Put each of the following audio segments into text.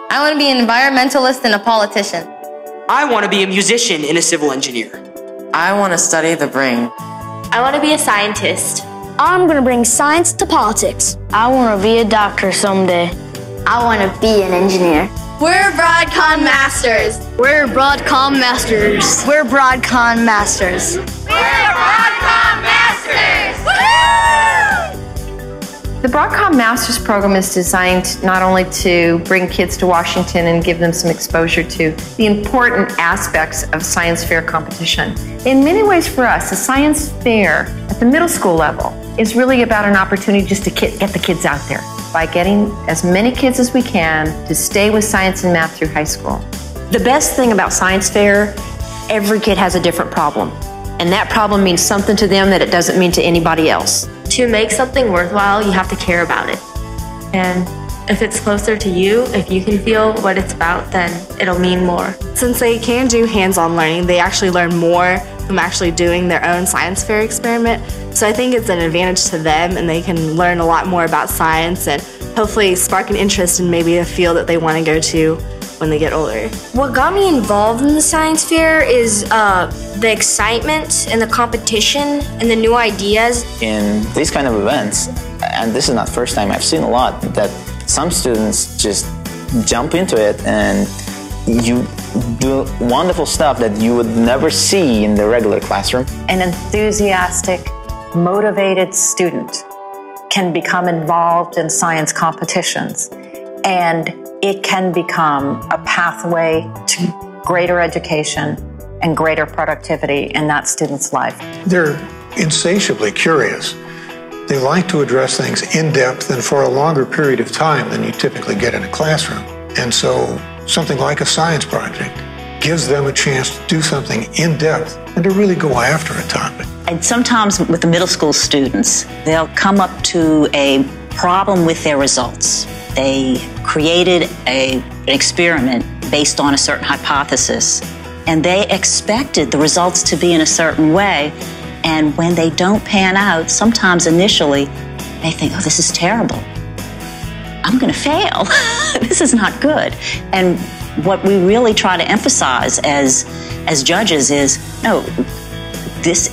I want to be an environmentalist and a politician. I want to be a musician and a civil engineer. I want to study the brain. I want to be a scientist. I'm going to bring science to politics. I want to be a doctor someday. I want to be an engineer. We're Broadcom Masters. We're Broadcom Masters. We're Broadcom Masters. We're Broadcom Masters! Woo! The Broadcom Masters program is designed not only to bring kids to Washington and give them some exposure to the important aspects of science fair competition. In many ways for us, the science fair at the middle school level is really about an opportunity just to get the kids out there by getting as many kids as we can to stay with science and math through high school. The best thing about science fair, every kid has a different problem. And that problem means something to them that it doesn't mean to anybody else. To make something worthwhile, you have to care about it. And if it's closer to you, if you can feel what it's about, then it'll mean more. Since they can do hands-on learning, they actually learn more from actually doing their own science fair experiment. So I think it's an advantage to them, and they can learn a lot more about science and hopefully spark an interest in maybe a field that they want to go to when they get older. What got me involved in the science fair is the excitement and the competition and the new ideas. In these kind of events, and this is not the first time, I've seen a lot that some students just jump into it and you do wonderful stuff that you would never see in the regular classroom. An enthusiastic, motivated student can become involved in science competitions, and it can become a pathway to greater education and greater productivity in that student's life. They're insatiably curious. They like to address things in depth and for a longer period of time than you typically get in a classroom. And so something like a science project gives them a chance to do something in depth and to really go after a topic. And sometimes with the middle school students, they'll come up to a problem with their results. They created an experiment based on a certain hypothesis, and they expected the results to be in a certain way. And when they don't pan out, sometimes initially, they think, oh, this is terrible. I'm going to fail. This is not good. And what we really try to emphasize as judges is, no,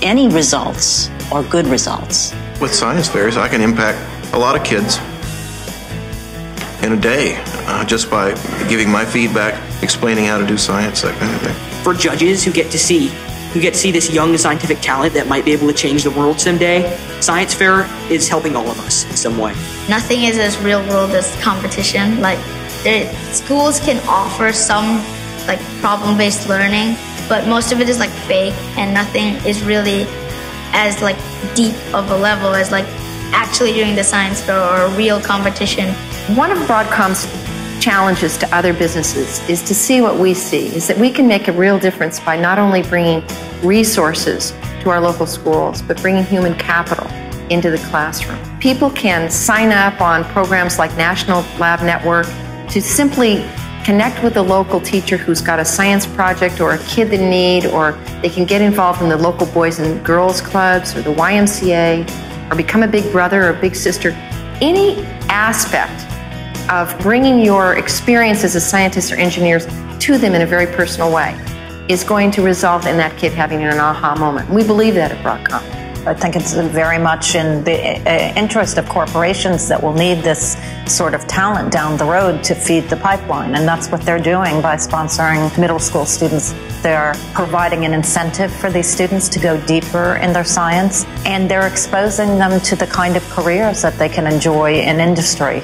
any results are good results. With science fairs, I can impact a lot of kids in a day just by giving my feedback, explaining how to do science, that kind of thing. For judges who get to see this young scientific talent that might be able to change the world someday, science fair is helping all of us in some way. Nothing is as real world as competition. Like, schools can offer some problem-based learning, but most of it is fake, and nothing is really as deep of a level as actually doing the science fair or a real competition. One of Broadcom's challenges to other businesses is to see what we see, is that we can make a real difference by not only bringing resources to our local schools, but bringing human capital into the classroom. People can sign up on programs like National Lab Network to simply connect with a local teacher who's got a science project or a kid in need, or they can get involved in the local Boys and Girls Clubs or the YMCA, or become a big brother or a big sister. Any aspect of bringing your experience as a scientist or engineer to them in a very personal way is going to result in that kid having an aha moment. We believe that at Broadcom. I think it's very much in the interest of corporations that will need this sort of talent down the road to feed the pipeline, and that's what they're doing by sponsoring middle school students. They're providing an incentive for these students to go deeper in their science, and they're exposing them to the kind of careers that they can enjoy in industry.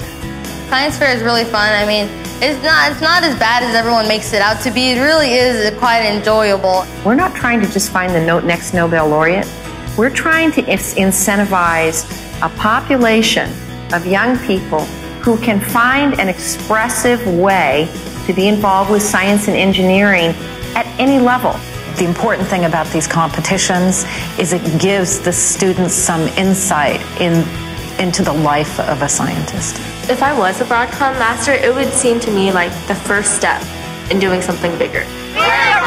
Science fair is really fun. I mean, it's not as bad as everyone makes it out to be. It really is quite enjoyable. We're not trying to just find the next Nobel laureate. We're trying to incentivize a population of young people who can find an expressive way to be involved with science and engineering at any level. The important thing about these competitions is it gives the students some insight into the life of a scientist. If I was a Broadcom master, it would seem to me like the first step in doing something bigger. We're